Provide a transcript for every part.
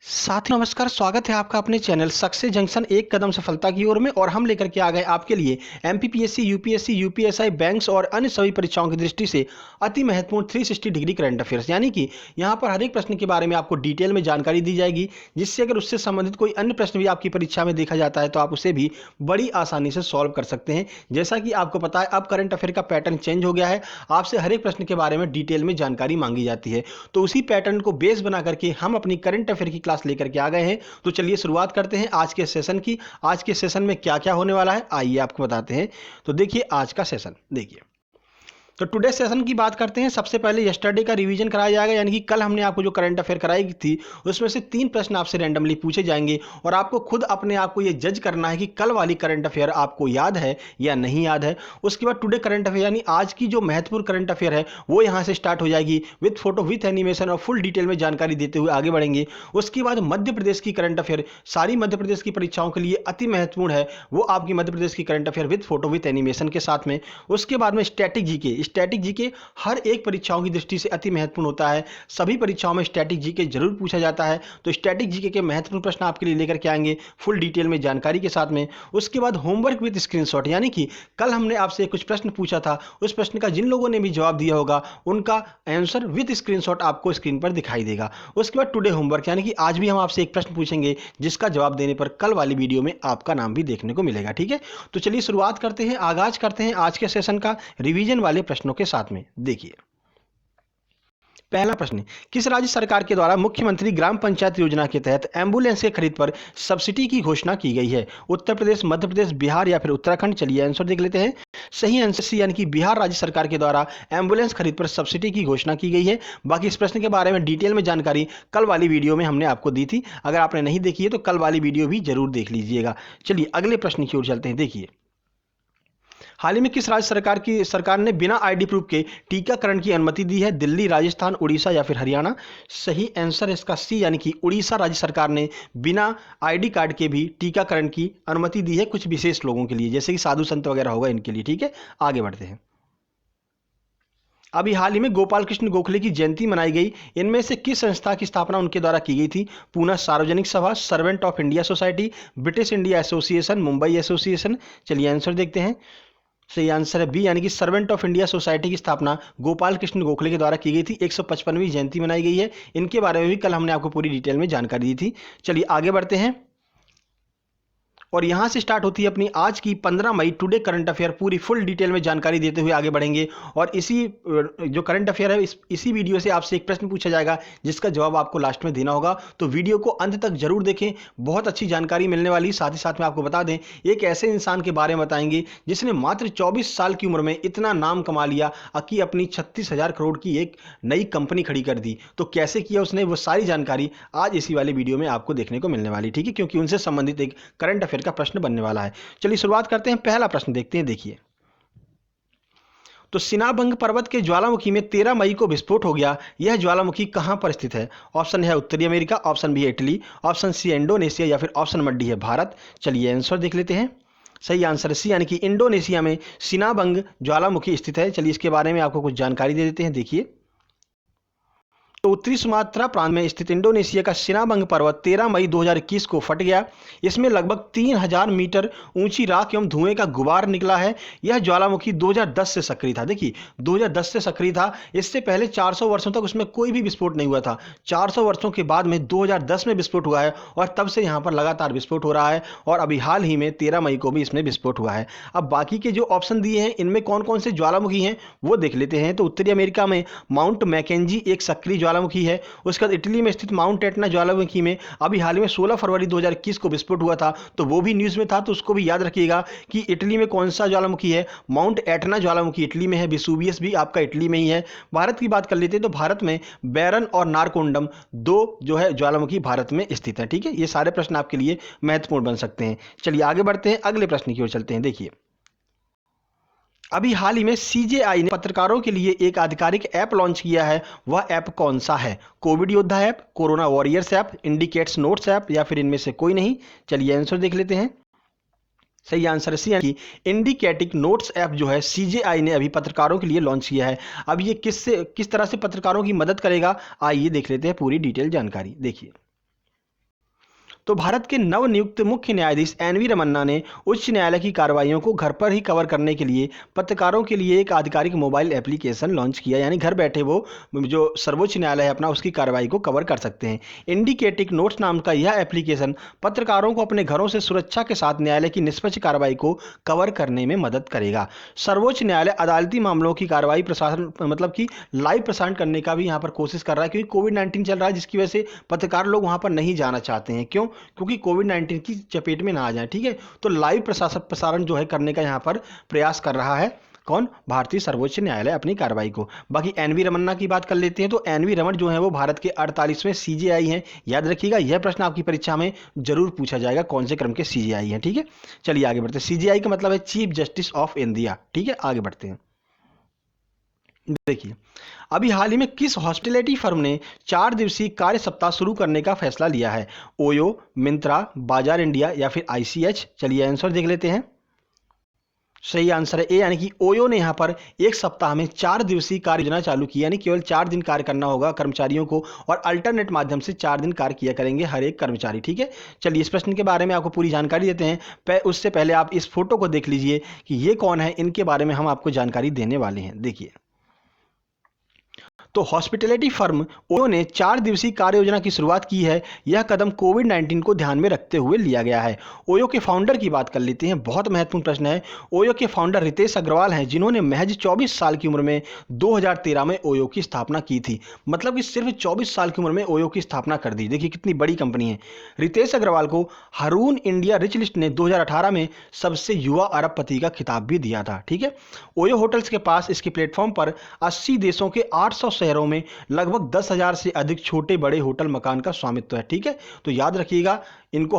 साथियों नमस्कार, स्वागत है आपका अपने चैनल सक्सेस जंक्शन एक कदम सफलता की ओर में। और हम लेकर के आ गए आपके लिए एमपीपीएससी, यूपीएससी, यूपीएसआई, बैंक्स और अन्य सभी परीक्षाओं की दृष्टि से अति महत्वपूर्ण 360 डिग्री करंट अफेयर्स, यानी कि यहां पर हर एक प्रश्न के बारे में आपको डिटेल में जानकारी दी जाएगी, जिससे अगर उससे संबंधित कोई अन्य प्रश्न भी आपकी परीक्षा में देखा जाता है तो आप उसे भी बड़ी आसानी से सॉल्व कर सकते हैं। जैसा कि आपको पता है, अब करंट अफेयर का पैटर्न चेंज हो गया है। आपसे हर एक प्रश्न के बारे में डिटेल में जानकारी मांगी जाती है, तो उसी पैटर्न को बेस बना करके हम अपनी करंट अफेयर की क्लास लेकर के आ गए हैं। तो चलिए शुरुआत करते हैं आज के सेशन की। आज के सेशन में क्या क्या होने वाला है आइए आपको बताते हैं। तो देखिए आज का सेशन देखिए। तो टुडे सेशन की बात करते हैं। सबसे पहले यस्टरडे का रिवीजन कराया जाएगा, यानी कि कल हमने आपको जो करंट अफेयर कराई थी उसमें से 3 प्रश्न आपसे रैंडमली पूछे जाएंगे और आपको खुद अपने आप को ये जज करना है कि कल वाली करंट अफेयर आपको याद है या नहीं याद है। उसके बाद टुडे करंट अफेयर यानी आज की जो महत्वपूर्ण करंट अफेयर है वो यहाँ से स्टार्ट हो जाएगी विथ फोटो, विथ एनिमेशन और फुल डिटेल में जानकारी देते हुए आगे बढ़ेंगे। उसके बाद मध्य प्रदेश की करंट अफेयर, सारी मध्य प्रदेश की परीक्षाओं के लिए अति महत्वपूर्ण है, वो आपकी मध्य प्रदेश की current affair with photo, with animation के साथ में। उसके बाद में स्टैटिक जीके हर एक परीक्षाओं की दृष्टि से अति महत्वपूर्ण होता है। सभी परीक्षाओं में स्टैटिक जीके जरूर पूछा जाता है, तो स्टैटिक जीके के महत्वपूर्ण प्रश्न आपके लिए लेकर के आएंगे फुल डिटेल में जानकारी के साथ में। उसके बाद होमवर्क विद स्क्रीनशॉट, यानी कि कल हमने आपसे कुछ प्रश्न पूछा था, उस प्रश्न का जिन लोगों ने भी जवाब दिया होगा उनका आंसर विद स्क्रीनशॉट आपको स्क्रीन पर दिखाई देगा। उसके बाद टुडे होमवर्क, यानी कि आज भी हम आपसे एक प्रश्न पूछेंगे जिसका जवाब देने पर कल वाली वीडियो में आपका नाम भी देखने को मिलेगा। ठीक है, तो चलिए शुरुआत करते हैं, आगाज करते हैं आज के सेशन का रिवीजन वाले प्रश्नों के साथ में। देखिए पहला प्रश्न, किस राज्य सरकार के द्वारा मुख्यमंत्री ग्राम पंचायत योजना के तहत एम्बुलेंस के खरीद पर सब्सिडी की घोषणा की गई है? उत्तर प्रदेश, मध्य प्रदेश, बिहार या फिर उत्तराखंड? चलिए आंसर देख लेते हैं। सही आंसर सी, यानी कि बिहार राज्य सरकार के द्वारा एम्बुलेंस खरीद पर सब्सिडी की घोषणा की गई है। बाकी इस प्रश्न के बारे में डिटेल में जानकारी कल वाली वीडियो में हमने आपको दी थी, अगर आपने नहीं देखी है तो कल वाली वीडियो भी जरूर देख लीजिएगा। चलिए अगले प्रश्न की ओर चलते हैं। देखिए हाल ही में किस राज्य सरकार ने बिना आईडी प्रूफ के टीकाकरण की अनुमति दी है? दिल्ली, राजस्थान, उड़ीसा या फिर हरियाणा? सही आंसर इसका सी, यानी कि उड़ीसा राज्य सरकार ने बिना आईडी कार्ड के भी टीकाकरण की अनुमति दी है कुछ विशेष लोगों के लिए, जैसे कि साधु संत वगैरह होगा इनके लिए। ठीक है, आगे बढ़ते हैं। अभी हाल ही में गोपाल कृष्ण गोखले की जयंती मनाई गई, इनमें से किस संस्था की स्थापना उनके द्वारा की गई थी? पूना सार्वजनिक सभा, servant of India society, British India association, Mumbai association? चलिए आंसर देखते हैं। सही आंसर है बी, यानी कि सर्वेंट ऑफ इंडिया सोसाइटी की स्थापना गोपाल कृष्ण गोखले के द्वारा की गई थी। 155वीं जयंती मनाई गई है। इनके बारे में भी कल हमने आपको पूरी डिटेल में जानकारी दी थी। चलिए आगे बढ़ते हैं और यहां से स्टार्ट होती है अपनी आज की 15 मई टुडे करंट अफेयर, पूरी फुल डिटेल में जानकारी देते हुए आगे बढ़ेंगे। और इसी जो करंट अफेयर है इसी वीडियो से आपसे एक प्रश्न पूछा जाएगा जिसका जवाब आपको लास्ट में देना होगा, तो वीडियो को अंत तक जरूर देखें, बहुत अच्छी जानकारी मिलने वाली। साथ ही साथ में आपको बता दें, एक ऐसे इंसान के बारे में बताएंगे जिसने मात्र 24 साल की उम्र में इतना नाम कमा लिया कि अपनी 36,000 करोड़ की एक नई कंपनी खड़ी कर दी। तो कैसे किया उसने, वो सारी जानकारी आज इसी वाले वीडियो में आपको देखने को मिलने वाली। ठीक है, क्योंकि उनसे संबंधित एक करंट अफेयर का प्रश्न बनने वाला है। चलिए शुरुआत करते हैं, पहला प्रश्न देखते हैं। देखिए तो सिनाबंग पर्वत के ज्वालामुखी में 13 मई को विस्फोट हो गया, यह ज्वालामुखी कहां पर स्थित है? ऑप्शन है उत्तरी अमेरिका, ऑप्शन बी है इटली, ऑप्शन सी है इंडोनेशिया या फिर ऑप्शन नंबर डी है भारत? चलिए आंसर देख लेते हैं। सही आंसर सी, यानी कि इंडोनेशिया में सिनाबंग ज्वालामुखी स्थित है। चलिए इसके बारे में आपको कुछ जानकारी दे देते हैं। देखिए तो उत्तरी सुमात्रा प्रांत में स्थित इंडोनेशिया का सिनाबंग पर्वत 13 मई 2021 को फट गया। इसमें लगभग 3000 मीटर ऊंची राख एवं धुएं का गुबार निकला है। यह ज्वालामुखी 2010 से सक्रिय था। देखिए 2010 से सक्रिय था, इससे पहले 400 वर्षों तक उसमें कोई भी विस्फोट नहीं हुआ था। 400 वर्षों के बाद में 2010 में विस्फोट हुआ है और तब से यहाँ पर लगातार विस्फोट हो रहा है और अभी हाल ही में 13 मई को भी इसमें विस्फोट हुआ है। अब बाकी के जो ऑप्शन दिए हैं इनमें कौन कौन से ज्वालामुखी हैं वो देख लेते हैं। तो उत्तरी अमेरिका में माउंट मैकेंजी एक सक्रिय ज्वालामुखी है। उसके बाद इटली में स्थित माउंट एटना ज्वालामुखी में अभी हाल में 16 फरवरी 2021 को विस्फोट हुआ था, तो वो भी न्यूज़ में था, तो उसको भी याद रखिएगा कि इटली में कौन सा ज्वालामुखी है। माउंट एटना ज्वालामुखी इटली में है, विसुवियस भी आपका इटली में ही है। भारत की बात कर लेते हैं तो भारत में बैरन और नारकोंडम दो जो है ज्वालामुखी भारत में स्थित है। ठीक है, ये सारे प्रश्न आपके लिए महत्वपूर्ण बन सकते हैं। चलिए आगे बढ़ते हैं, अगले प्रश्न की ओर चलते हैं। देखिए अभी हाल ही में सीजेआई ने पत्रकारों के लिए एक आधिकारिक ऐप लॉन्च किया है, वह ऐप कौन सा है? कोविड योद्धा app, corona warriors app, indicates notes app या फिर इनमें से कोई नहीं? चलिए आंसर देख लेते हैं। सही आंसर सी, यानी इंडिकेटिक नोट्स ऐप जो है सीजेआई ने अभी पत्रकारों के लिए लॉन्च किया है। अब ये किस तरह से पत्रकारों की मदद करेगा, आइए देख लेते हैं पूरी डिटेल जानकारी। देखिए तो भारत के नवनियुक्त मुख्य न्यायाधीश एनवी रमन्ना ने उच्च न्यायालय की कार्रवाइयों को घर पर ही कवर करने के लिए पत्रकारों के लिए एक आधिकारिक मोबाइल एप्लीकेशन लॉन्च किया, यानी घर बैठे वो जो सर्वोच्च न्यायालय है अपना उसकी कार्रवाई को कवर कर सकते हैं। इंडिकेटिव नोट्स नाम का यह एप्लीकेशन पत्रकारों को अपने घरों से सुरक्षा के साथ न्यायालय की निष्पक्ष कार्रवाई को कवर करने में मदद करेगा। सर्वोच्च न्यायालय अदालती मामलों की कार्रवाई प्रसारण मतलब कि लाइव प्रसारण करने का भी यहाँ पर कोशिश कर रहा है, क्योंकि कोविड-19 चल रहा है जिसकी वजह से पत्रकार लोग वहाँ पर नहीं जाना चाहते हैं। क्यों? क्योंकि कोविड-19 की चपेट में ना आ जाए। ठीक है, तो लाइव प्रसारण जो है करने का यहाँ पर प्रयास कर रहा है कौन? भारतीय सर्वोच्च न्यायालय अपनी कार्रवाई को। बाकी एनवी रमन्ना की बात कर लेते हैं। तो एनवी रमन जो है वो भारत के 48वें सीजेआई हैं। याद रखिएगा, यह प्रश्न आपकी परीक्षा में जरूर पूछा जाएगा, कौन से क्रम के सीजेआई हैं। ठीक है, चलिए आगे बढ़ते हैं। सीजेआई का मतलब है चीफ जस्टिस ऑफ इंडिया। ठीक है, आगे बढ़ते हैं। देखिए, अभी हाल ही में किस हॉस्पिटैलिटी फर्म ने 4 दिवसीय कार्य सप्ताह शुरू करने का फैसला लिया है? ओयो, मिंत्रा, बाजार इंडिया या फिर आईसीएच? चलिए आंसर देख लेते हैं। सही आंसर है ए, यानी कि ओयो ने यहाँ पर एक सप्ताह में 4 दिवसीय कार्य योजना चालू की, यानी केवल 4 दिन कार्य करना होगा कर्मचारियों को और अल्टरनेट माध्यम से 4 दिन कार्य किया करेंगे हर एक कर्मचारी। ठीक है, चलिए इस प्रश्न के बारे में आपको पूरी जानकारी देते हैं। उससे पहले आप इस फोटो को देख लीजिए कि ये कौन है, इनके बारे में हम आपको जानकारी देने वाले हैं। देखिए, तो हॉस्पिटैलिटी फर्म ओयो ने 4 दिवसीय कार्य योजना की शुरुआत की है। यह कदम कोविड-19 को ध्यान में रखते हुए लिया गया है। ओयो के फाउंडर की बात कर लेते हैं, बहुत महत्वपूर्ण प्रश्न है। ओयो के फाउंडर रितेश अग्रवाल हैं, जिन्होंने महज 24 साल की उम्र में 2013 में ओयो की स्थापना की थी। मतलब कि सिर्फ 24 साल की उम्र में ओयो की स्थापना कर दी। देखिए कितनी बड़ी कंपनी है। रितेश अग्रवाल को रून इंडिया रिच लिस्ट ने 2018 में सबसे युवा अरबपति का खिताब भी दिया था। ठीक है, ओयो होटल्स के पास इसके प्लेटफॉर्म पर 80 देशों के 800 शहरों में लगभग 10,000 से अधिक छोटे बड़े होटल मकान का स्वामित्व है। ठीक है, तो याद रखिएगा, इनको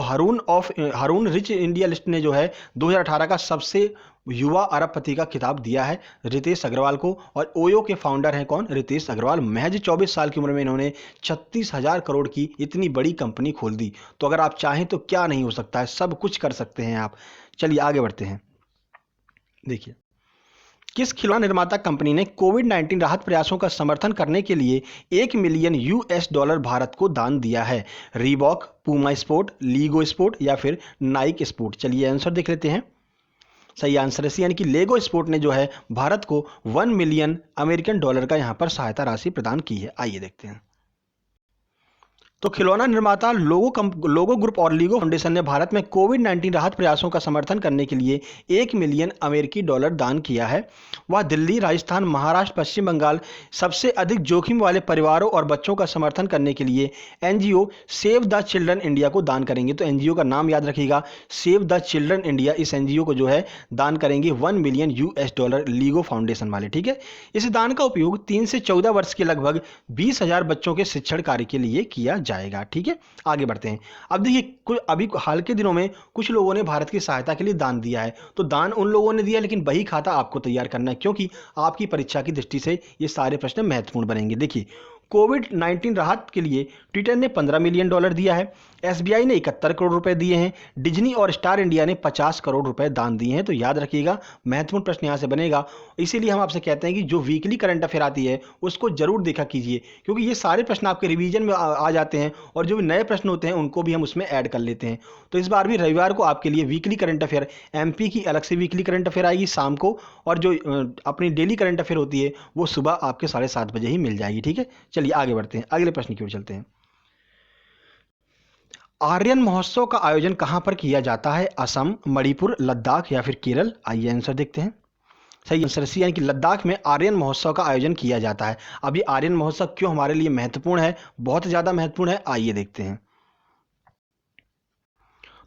रून रिच इंडिया लिस्ट ने जो है 2018 का सबसे युवा अरबपति का खिताब दिया है रितेश अग्रवाल को। और ओयो के फाउंडर हैं कौन? रितेश अग्रवाल। महज 24 साल की उम्र में इन्होंने 36,000 करोड़ की इतनी बड़ी कंपनी खोल दी। तो अगर आप चाहें तो क्या नहीं हो सकता है, सब कुछ कर सकते हैं आप। चलिए आगे बढ़ते हैं। देखिए, किस खिलौना निर्माता कंपनी ने कोविड-19 राहत प्रयासों का समर्थन करने के लिए $1 मिलियन भारत को दान दिया है? Reebok, Puma sport, LIGO sport या फिर नाइक स्पोर्ट? चलिए आंसर देख लेते हैं। सही आंसर है सी, यानी कि लेगो स्पोर्ट ने जो है भारत को $1 मिलियन का यहाँ पर सहायता राशि प्रदान की है। आइए देखते हैं। तो खिलौना निर्माता लोगो ग्रुप और लीगो फाउंडेशन ने भारत में कोविड-19 राहत प्रयासों का समर्थन करने के लिए $1 मिलियन दान किया है। वह दिल्ली, राजस्थान, महाराष्ट्र, पश्चिम बंगाल सबसे अधिक जोखिम वाले परिवारों और बच्चों का समर्थन करने के लिए NGO save the children India को दान करेंगे। तो एनजीओ का नाम याद रखिएगा, सेव द चिल्ड्रन इंडिया। इस एनजीओ को जो है दान करेंगे $1 मिलियन लीगो फाउंडेशन वाले। ठीक है, इस दान का उपयोग 3 से 14 वर्ष के लगभग 20,000 बच्चों के शिक्षण कार्य के लिए किया जाएगा। ठीक है, आगे बढ़ते हैं। अब देखिए, अभी हाल के दिनों में कुछ लोगों ने भारत की सहायता के लिए दान दिया है। तो दान उन लोगों ने दिया, लेकिन बही खाता आपको तैयार करना है, क्योंकि आपकी परीक्षा की दृष्टि से ये सारे प्रश्न महत्वपूर्ण बनेंगे। देखिए, कोविड-19 राहत के लिए ट्विटर ने $15 मिलियन दिया है, एसबीआई ने 71 करोड़ रुपए दिए हैं, डिज्नी और स्टार इंडिया ने 50 करोड़ रुपए दान दिए हैं। तो याद रखिएगा, महत्वपूर्ण प्रश्न यहां से बनेगा। इसीलिए हम आपसे कहते हैं कि जो वीकली करंट अफेयर आती है उसको जरूर देखा कीजिए, क्योंकि ये सारे प्रश्न आपके रिवीजन में आ जाते हैं और जो भी नए प्रश्न होते हैं उनको भी हम उसमें ऐड कर लेते हैं। तो इस बार भी रविवार को आपके लिए वीकली करंट अफेयर, एमपी की अलग से वीकली करंट अफेयर आएगी शाम को, और जो अपनी डेली करंट अफेयर होती है वो सुबह आपके 7:30 बजे ही मिल जाएगी। ठीक है, चलिए आगे बढ़ते हैं, अगले प्रश्न की ओर चलते हैं। आर्यन महोत्सव का आयोजन कहां पर किया जाता है? असम, मणिपुर, लद्दाख या फिर केरल? आइए आंसर देखते हैं। सही आंसर सी, यानी कि लद्दाख में आर्यन महोत्सव का आयोजन किया जाता है। अब ये आर्यन महोत्सव क्यों हमारे लिए महत्वपूर्ण है? बहुत ज्यादा महत्वपूर्ण है, आइए देखते हैं।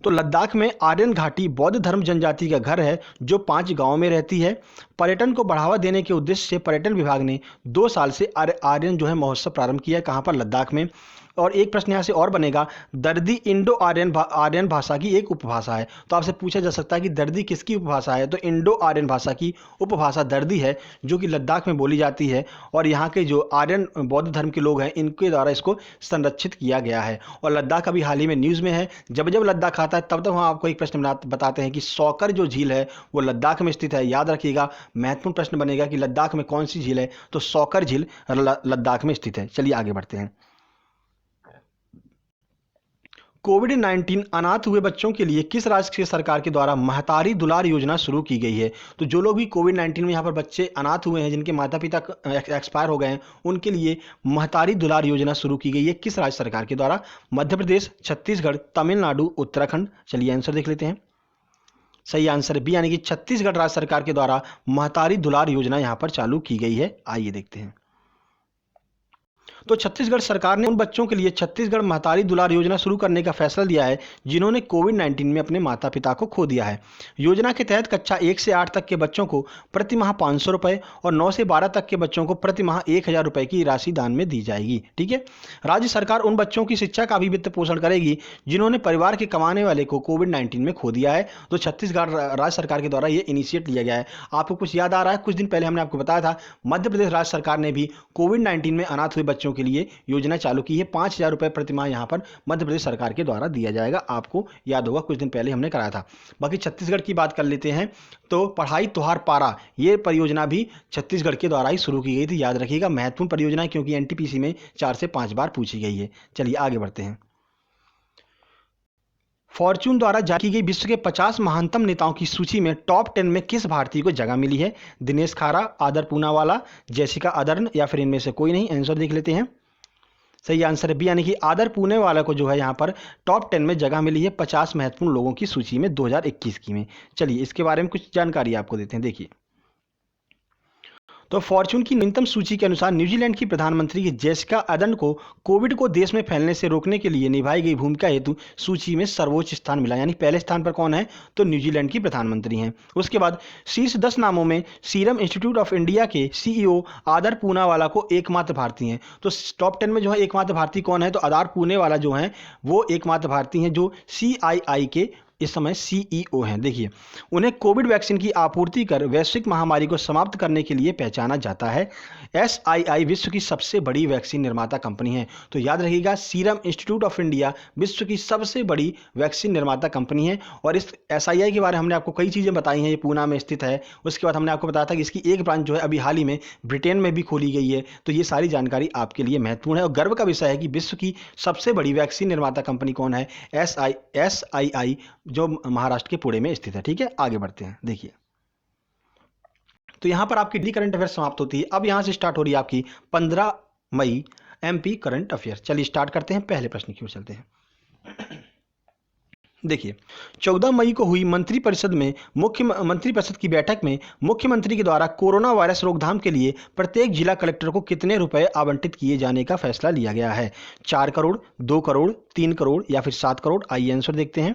तो लद्दाख में आर्यन घाटी बौद्ध धर्म जनजाति का घर है जो 5 गांवों में रहती है। पर्यटन को बढ़ावा देने के उद्देश्य से पर्यटन विभाग ने 2 साल से आर्यन जो है महोत्सव प्रारंभ किया है। कहां पर? लद्दाख में। और एक प्रश्न यहाँ से और बनेगा, दर्दी इंडो आर्यन भाषा की एक उपभाषा है। तो आपसे पूछा जा सकता है कि दर्दी किसकी उपभाषा है? तो इंडो आर्यन भाषा की उपभाषा दर्दी है, जो कि लद्दाख में बोली जाती है। और यहाँ के जो आर्यन बौद्ध धर्म के लोग हैं, इनके द्वारा इसको संरक्षित किया गया है। और लद्दाख अभी हाल ही में न्यूज़ में है। जब जब लद्दाख आता है तब तब हम आपको एक प्रश्न बताते हैं कि सौकर जो झील है वो लद्दाख में स्थित है। याद रखिएगा, महत्वपूर्ण प्रश्न बनेगा कि लद्दाख में कौन सी झील है? तो सौकर झील लद्दाख में स्थित है। चलिए आगे बढ़ते हैं। कोविड-19 अनाथ हुए बच्चों के लिए किस राज्य की सरकार के द्वारा महतारी दुलार योजना शुरू की गई है? तो जो लोग भी कोविड-19 में यहाँ पर बच्चे अनाथ हुए हैं, जिनके माता पिता एक्सपायर हो गए हैं, उनके लिए महतारी दुलार योजना शुरू की गई है। किस राज्य सरकार के द्वारा? मध्य प्रदेश, छत्तीसगढ़, तमिलनाडु, उत्तराखंड। चलिए आंसर देख लेते हैं। सही आंसर बी यानी कि छत्तीसगढ़ राज्य सरकार के द्वारा महतारी दुलार योजना यहाँ पर चालू की गई है। आइए देखते हैं। तो छत्तीसगढ़ सरकार ने उन बच्चों के लिए छत्तीसगढ़ महतारी दुलार योजना शुरू करने का फैसला लिया है जिन्होंने कोविड-19 में अपने माता पिता को खो दिया है। योजना के तहत कक्षा 1 से 8 तक के बच्चों को प्रति माह 500 रुपये और 9 से 12 तक के बच्चों को प्रति माह 1000 रुपये की राशि दान में दी जाएगी। ठीक है। राज्य सरकार उन बच्चों की शिक्षा का भी वित्त पोषण करेगी जिन्होंने परिवार के कमाने वाले को कोविड-19 में खो दिया है। तो छत्तीसगढ़ राज्य सरकार के द्वारा ये इनिशिएट लिया गया है। आपको कुछ याद आ रहा है? कुछ दिन पहले हमने आपको बताया था मध्य प्रदेश राज्य सरकार ने भी कोविड-19 में अनाथ हुए बच्चों के लिए योजना चालू की है। 5000 रुपये प्रति माह यहाँ पर मध्य प्रदेश सरकार के द्वारा दिया जाएगा। आपको याद होगा कुछ दिन पहले हमने कराया था। बाकी छत्तीसगढ़ की बात कर लेते हैं तो पढ़ाई त्योहार पारा ये परियोजना भी छत्तीसगढ़ के द्वारा ही शुरू की गई थी। याद रखिएगा, महत्वपूर्ण परियोजना है क्योंकि एनटीपीसी में 4 से 5 बार पूछी गई है। चलिए आगे बढ़ते हैं। फॉर्च्यून द्वारा जारी की गई विश्व के 50 महानतम नेताओं की सूची में टॉप 10 में किस भारतीय को जगह मिली है? दिनेश खारा, आदर पूनावाला, जेसिका अदर्न या फिर इनमें से कोई नहीं? आंसर देख लेते हैं। सही आंसर है बी यानी कि आदर पूनावाला को जो है यहाँ पर टॉप 10 में जगह मिली है 50 महत्वपूर्ण लोगों की सूची में 2021 की में। चलिए इसके बारे में कुछ जानकारी आपको देते हैं। देखिए, तो फॉर्च्यून की न्यूनतम सूची के अनुसार न्यूजीलैंड की प्रधानमंत्री जेसिका अदर्न को कोविड को देश में फैलने से रोकने के लिए निभाई गई भूमिका हेतु सूची में सर्वोच्च स्थान मिला। यानी पहले स्थान पर कौन है? तो न्यूजीलैंड की प्रधानमंत्री हैं। उसके बाद शीर्ष 10 नामों में सीरम इंस्टीट्यूट ऑफ इंडिया के सीईओ आदर पूनावाला को एकमात्र भारतीय हैं। तो टॉप 10 में जो है एकमात्र भारतीय कौन है? तो आदर पूनावाला जो हैं वो एकमात्र भारतीय हैं जो CII के इस समय CEO हैं। देखिए, उन्हें कोविड वैक्सीन की आपूर्ति कर वैश्विक महामारी को समाप्त करने के लिए पहचाना जाता है। SII विश्व की सबसे बड़ी वैक्सीन निर्माता कंपनी है। तो याद रखिएगा, सीरम इंस्टीट्यूट ऑफ इंडिया विश्व की सबसे बड़ी वैक्सीन निर्माता कंपनी है। और इस SII के बारे में हमने आपको कई चीज़ें बताई हैं। ये पूना में स्थित है। उसके बाद हमने आपको बताया था कि इसकी एक ब्रांच जो है अभी हाल ही में ब्रिटेन में भी खोली गई है। तो ये सारी जानकारी आपके लिए महत्वपूर्ण है और गर्व का विषय है कि विश्व की सबसे बड़ी वैक्सीन निर्माता कंपनी कौन है? SII जो महाराष्ट्र के पुणे में स्थित है। ठीक है, आगे बढ़ते हैं। देखिए, तो यहां पर आपकी डी करंट अफेयर समाप्त होती है। अब यहां से स्टार्ट हो रही है आपकी 15 मई MP करंट अफेयर। चलिए स्टार्ट करते हैं। पहले प्रश्न की ओर चलते हैं। देखिए, 14 मई को हुई मंत्रिपरिषद की बैठक में मुख्यमंत्री के द्वारा कोरोना वायरस रोकथाम के लिए प्रत्येक जिला कलेक्टर को कितने रुपए आवंटित किए जाने का फैसला लिया गया है? 4 करोड़, 2 करोड़, 3 करोड़ या फिर 7 करोड़? आइए आंसर देखते हैं।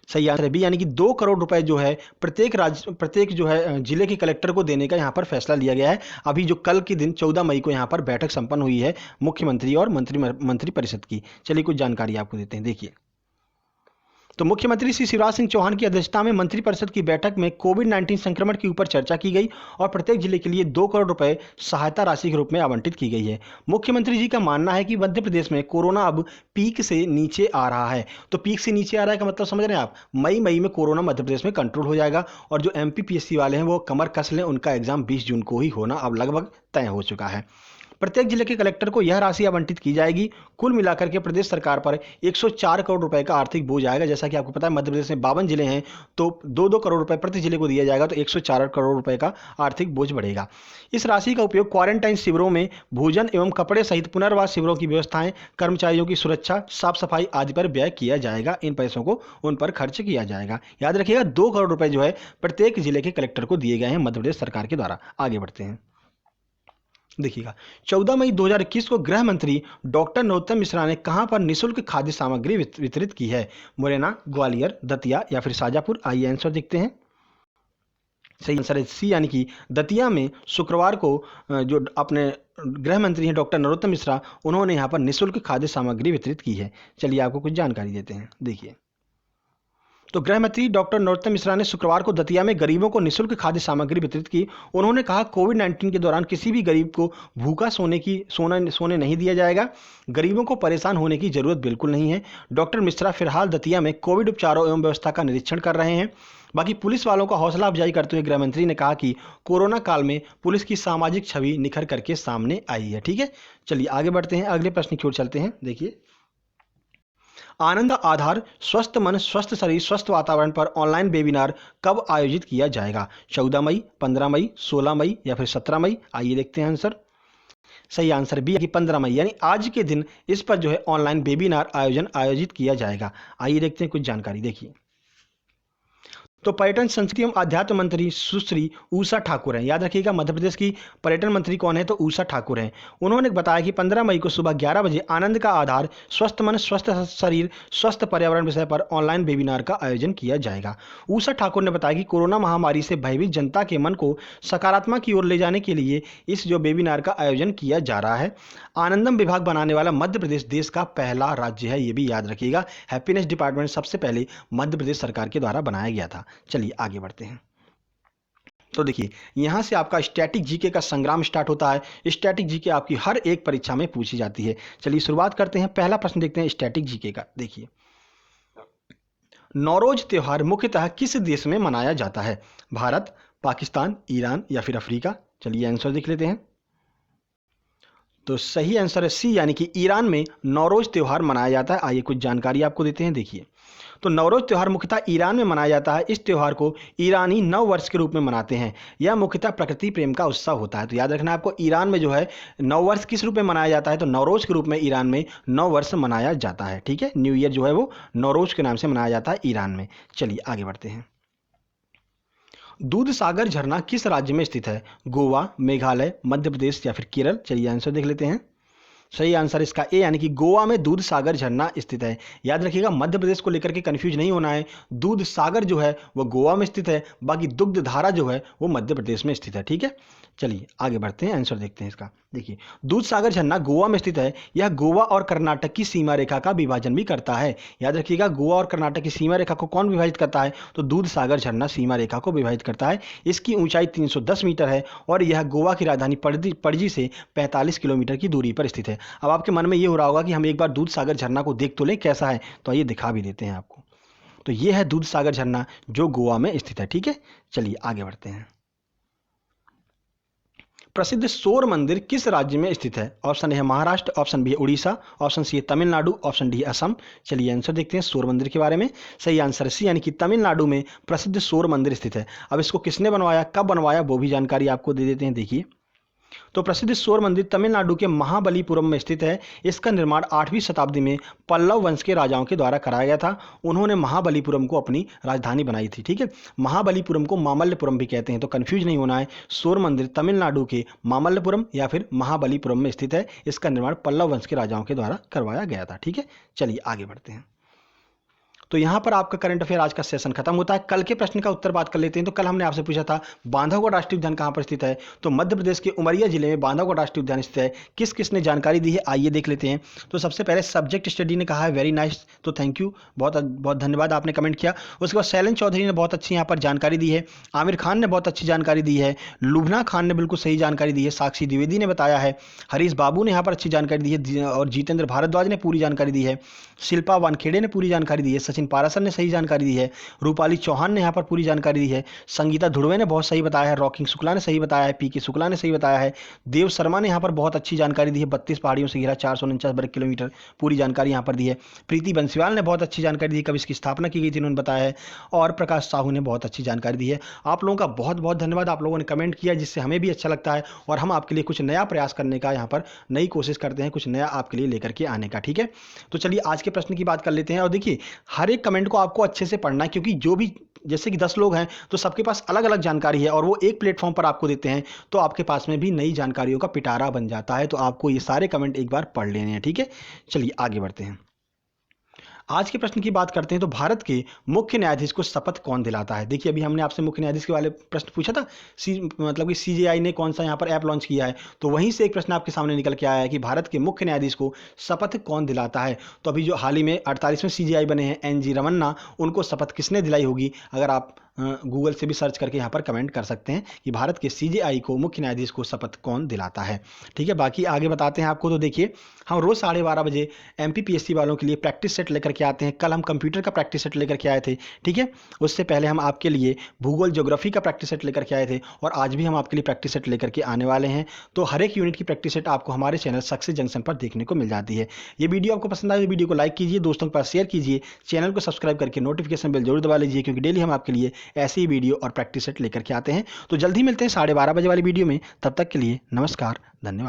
सही आंसर है बी यानी कि 2 करोड़ रुपए जो है प्रत्येक जो है जिले के कलेक्टर को देने का यहाँ पर फैसला लिया गया है। अभी जो कल के दिन 14 मई को यहाँ पर बैठक संपन्न हुई है मुख्यमंत्री और मंत्रिपरिषद की। चलिए कुछ जानकारी आपको देते हैं। देखिए, तो मुख्यमंत्री श्री शिवराज सिंह चौहान की अध्यक्षता में मंत्रिपरिषद की बैठक में कोविड-19 संक्रमण के ऊपर चर्चा की गई और प्रत्येक जिले के लिए 2 करोड़ रुपए सहायता राशि के रूप में आवंटित की गई है। मुख्यमंत्री जी का मानना है कि मध्य प्रदेश में कोरोना अब पीक से नीचे आ रहा है। तो पीक से नीचे आ रहा है का मतलब समझ रहे हैं आप? मई में कोरोना मध्य प्रदेश में कंट्रोल हो जाएगा और जो MPPSC वाले हैं वो कमर कस लें, उनका एग्जाम 20 जून को ही होना अब लगभग तय हो चुका है। प्रत्येक जिले के कलेक्टर को यह राशि आवंटित की जाएगी। कुल मिलाकर के प्रदेश सरकार पर 104 करोड़ रुपए का आर्थिक बोझ आएगा। जैसा कि आपको पता है मध्य प्रदेश में 52 जिले हैं तो 2-2 करोड़ रुपए प्रति जिले को दिया जाएगा, तो 104 करोड़ रुपए का आर्थिक बोझ बढ़ेगा। इस राशि का उपयोग क्वारंटाइन शिविरों में भोजन एवं कपड़े सहित पुनर्वास शिविरों की व्यवस्थाएं, कर्मचारियों की सुरक्षा, साफ सफाई आदि पर व्यय किया जाएगा। इन पैसों को उन पर खर्च किया जाएगा। याद रखिएगा, 2 करोड़ रुपए जो है प्रत्येक जिले के कलेक्टर को दिए गए हैं मध्य प्रदेश सरकार के द्वारा। आगे बढ़ते हैं। देखिएगा, 14 मई 2021 को गृह मंत्री डॉक्टर नरोत्तम मिश्रा ने कहां पर निःशुल्क खाद्य सामग्री वितरित की है? मुरैना, ग्वालियर, दतिया या फिर शाजापुर? आइए आंसर देखते हैं। सही आंसर है सी यानी कि दतिया में शुक्रवार को जो अपने गृह मंत्री हैं डॉक्टर नरोत्तम मिश्रा, उन्होंने यहां पर निःशुल्क खाद्य सामग्री वितरित की है। चलिए आपको कुछ जानकारी देते हैं। देखिए, तो गृह मंत्री डॉक्टर नरोत्तम मिश्रा ने शुक्रवार को दतिया में गरीबों को निःशुल्क खाद्य सामग्री वितरित की। उन्होंने कहा, कोविड-19 के दौरान किसी भी गरीब को भूखा सोने नहीं दिया जाएगा। गरीबों को परेशान होने की जरूरत बिल्कुल नहीं है। डॉक्टर मिश्रा फिलहाल दतिया में कोविड उपचारों एवं व्यवस्था का निरीक्षण कर रहे हैं। बाकी पुलिस वालों का हौसला अफजाई करते हुए गृह मंत्री ने कहा कि कोरोना काल में पुलिस की सामाजिक छवि निखर करके सामने आई है। ठीक है, चलिए आगे बढ़ते हैं, अगले प्रश्न की ओर चलते हैं। देखिए, आनंद आधार स्वस्थ मन स्वस्थ शरीर स्वस्थ वातावरण पर ऑनलाइन वेबिनार कब आयोजित किया जाएगा? 14 मई, 15 मई, 16 मई या फिर 17 मई? आइए देखते हैं आंसर। सही आंसर बी है कि 15 मई, यानी आज के दिन इस पर जो है ऑनलाइन वेबिनार आयोजित किया जाएगा। आइए देखते हैं कुछ जानकारी। देखिए, तो पर्यटन संस्कृति एवं अध्यात्म मंत्री सुश्री उषा ठाकुर हैं। याद रखिएगा, मध्य प्रदेश की पर्यटन मंत्री कौन है? तो उषा ठाकुर हैं। उन्होंने बताया कि 15 मई को सुबह 11 बजे आनंद का आधार स्वस्थ मन स्वस्थ शरीर स्वस्थ पर्यावरण विषय पर ऑनलाइन वेबिनार का आयोजन किया जाएगा। उषा ठाकुर ने बताया कि कोरोना महामारी से भयभीत जनता के मन को सकारात्मक की ओर ले जाने के लिए इस जो वेबिनार का आयोजन किया जा रहा है। आनंदम विभाग बनाने वाला मध्य प्रदेश देश का पहला राज्य है, ये भी याद रखिएगा। हैप्पीनेस डिपार्टमेंट सबसे पहले मध्य प्रदेश सरकार के द्वारा बनाया गया था। चलिए आगे बढ़ते हैं। तो देखिए, यहां से आपका स्टैटिक जीके का संग्राम स्टार्ट होता है। स्टैटिक जीके आपकी हर एक परीक्षा में पूछी जाती है। चलिए शुरुआत करते हैं। पहला प्रश्न देखते हैं स्टैटिक जीके का। देखिए, नौरोज त्योहार मुख्यतः किस देश में मनाया जाता है? भारत, पाकिस्तान, ईरान या फिर अफ्रीका? चलिए आंसर देख लेते हैं। तो सही आंसर है सी, यानी कि ईरान में नौरोज त्योहार मनाया जाता है। आइए कुछ जानकारी आपको देते हैं। देखिए, तो नवरोज त्यौहार मुख्यतः ईरान में मनाया जाता है। इस त्यौहार को ईरानी नव वर्ष के रूप में मनाते हैं। यह मुख्यतः प्रकृति प्रेम का उत्सव होता है। तो याद रखना आपको, ईरान में जो है नव वर्ष किस रूप में मनाया जाता है? तो नवरोज के रूप में ईरान में नव वर्ष मनाया जाता है। ठीक है, न्यू ईयर जो है वो नवरोज के नाम से मनाया जाता है ईरान में। चलिए आगे बढ़ते हैं। दूध सागर झरना किस राज्य में स्थित है? गोवा, मेघालय, मध्य प्रदेश या फिर केरल? चलिए आंसर देख लेते हैं। सही आंसर इसका ए, यानी कि गोवा में दूध सागर झरना स्थित है। याद रखिएगा, मध्य प्रदेश को लेकर के कंफ्यूज नहीं होना है। दूध सागर जो है वो गोवा में स्थित है, बाकी दुग्ध धारा जो है वो मध्य प्रदेश में स्थित है। ठीक है, चलिए आगे बढ़ते हैं, आंसर देखते हैं इसका। देखिए, दूध सागर झरना गोवा में स्थित है। यह गोवा और कर्नाटक की सीमा रेखा का विभाजन भी करता है। याद रखिएगा, गोवा और कर्नाटक की सीमा रेखा को कौन विभाजित करता है? तो दूध सागर झरना सीमा रेखा को विभाजित करता है। इसकी ऊंचाई 310 मीटर है और यह गोवा की राजधानी पणजी से 45 किलोमीटर की दूरी पर स्थित है। अब आपके मन में ये हो रहा होगा कि हम एक बार दूध सागर झरना को देख तो लें कैसा है, तो आइए दिखा भी देते हैं आपको। तो ये है दूध सागर झरना जो गोवा में स्थित है। ठीक है, चलिए आगे बढ़ते हैं। प्रसिद्ध सौर मंदिर किस राज्य में स्थित है? ऑप्शन ए है महाराष्ट्र, ऑप्शन बी है उड़ीसा, ऑप्शन सी है तमिलनाडु, ऑप्शन डी है असम। चलिए आंसर देखते हैं सौर मंदिर के बारे में। सही आंसर सी, यानी कि तमिलनाडु में प्रसिद्ध सौर मंदिर स्थित है। अब इसको किसने बनवाया, कब बनवाया, वो भी जानकारी आपको दे देते हैं। देखिए, तो प्रसिद्ध सौर मंदिर तमिलनाडु के महाबलीपुरम में स्थित है। इसका निर्माण 8वीं शताब्दी में पल्लव वंश के राजाओं के द्वारा कराया गया था। उन्होंने महाबलीपुरम को अपनी राजधानी बनाई थी। ठीक है, महाबलीपुरम को मामल्लपुरम भी कहते हैं, तो कंफ्यूज नहीं होना है। सौर मंदिर तमिलनाडु के मामल्लपुरम या फिर महाबलीपुरम में स्थित है। इसका निर्माण पल्लव वंश के राजाओं के द्वारा करवाया गया था। ठीक है, चलिए आगे बढ़ते हैं। तो यहाँ पर आपका करंट अफेयर आज का सेशन खत्म होता है। कल के प्रश्न का उत्तर बात कर लेते हैं। तो कल हमने आपसे पूछा था बांधवगढ़ राष्ट्रीय उद्यान कहाँ पर स्थित है? तो मध्य प्रदेश के उमरिया जिले में बांधवगढ़ राष्ट्रीय उद्यान स्थित है। किस किसने जानकारी दी है, आइए देख लेते हैं। तो सबसे पहले सब्जेक्ट स्टडी ने कहा है वेरी नाइस, तो थैंक यू, बहुत बहुत धन्यवाद, आपने कमेंट किया। उसके बाद शैलन चौधरी ने बहुत अच्छी यहाँ पर जानकारी दी है। आमिर खान ने बहुत अच्छी जानकारी दी है। लुभना खान ने बिल्कुल सही जानकारी दी है। साक्षी द्विवेदी ने बताया है। हरीश बाबू ने यहाँ पर अच्छी जानकारी दी है और जितेंद्र भारद्वाज ने पूरी जानकारी दी है। शिल्पा वानखेड़े ने पूरी जानकारी दी है। सचिन पारासर ने सही जानकारी दी है। रूपाली चौहान ने यहाँ पर पूरी जानकारी दी है। संगीता धुड़वे ने बहुत सही बताया है। रॉकिंग शुक्ला ने सही बताया है। पीके शुक्ला ने सही बताया है। देव शर्मा ने यहाँ पर बहुत अच्छी जानकारी दी है। 32 पहाड़ियों से घिरा 449 वर्ग किलोमीटर, पूरी जानकारी यहाँ पर दी है। प्रीति बंसीवाल ने बहुत अच्छी जानकारी दी है, कब इसकी स्थापना की गई थी उन्होंने बताया है। और प्रकाश साहू ने बहुत अच्छी जानकारी दी है। आप लोगों का बहुत बहुत धन्यवाद, आप लोगों ने कमेंट किया जिससे हमें भी अच्छा लगता है और हम आपके लिए कुछ नया प्रयास करने का यहाँ पर नई कोशिश करते हैं, कुछ नया आपके लिए लेकर के आने का। ठीक है, तो चलिए आज के प्रश्न की बात कर लेते हैं। और देखिए, हर एक कमेंट को आपको अच्छे से पढ़ना है, क्योंकि जो भी जैसे कि 10 लोग हैं तो सबके पास अलग अलग जानकारी है और वो एक प्लेटफॉर्म पर आपको देते हैं, तो आपके पास में भी नई जानकारियों का पिटारा बन जाता है। तो आपको ये सारे कमेंट एक बार पढ़ लेने हैं। ठीक है, चलिए आगे बढ़ते हैं। आज के प्रश्न की बात करते हैं। तो भारत के मुख्य न्यायाधीश को शपथ कौन दिलाता है? देखिए, अभी हमने आपसे मुख्य न्यायाधीश के वाले प्रश्न पूछा था, मतलब कि सीजेआई ने कौन सा यहाँ पर ऐप लॉन्च किया है, तो वहीं से एक प्रश्न आपके सामने निकल के आया है कि भारत के मुख्य न्यायाधीश को शपथ कौन दिलाता है। तो अभी जो हाल ही में 48वें सीजेआई बने हैं NG रमन्ना, उनको शपथ किसने दिलाई होगी? अगर आप गूगल से भी सर्च करके यहाँ पर कमेंट कर सकते हैं कि भारत के CJI को, मुख्य न्यायाधीश को, शपथ कौन दिलाता है। ठीक है, बाकी आगे बताते हैं आपको। तो देखिए, हम रोज 12:30 बजे MPPSC वालों के लिए प्रैक्टिस सेट लेकर के आते हैं। कल हम कंप्यूटर का प्रैक्टिस सेट लेकर के आए थे। ठीक है, उससे पहले हम आपके लिए भूगोल, ज्योग्राफी का प्रैक्टिस सेट लेकर के आए थे, और आज भी हम आपके लिए प्रैक्टिस सेट लेकर के आने वाले हैं। तो हर एक यूनिट की प्रैक्टिस सेट आपको हमारे चैनल सक्सेस जंक्शन पर देखने को मिल जाती है। ये वीडियो आपको पसंद आए तो वीडियो को लाइक कीजिए, दोस्तों के पास शेयर कीजिए, चैनल को सब्सक्राइब करके नोटिफिकेशन बेल जरूर दबा लीजिए, क्योंकि डेली हम आपके लिए ऐसी ही वीडियो और प्रैक्टिस सेट लेकर के आते हैं। तो जल्दी मिलते हैं 12:30 बजे वाली वीडियो में। तब तक के लिए नमस्कार, धन्यवाद।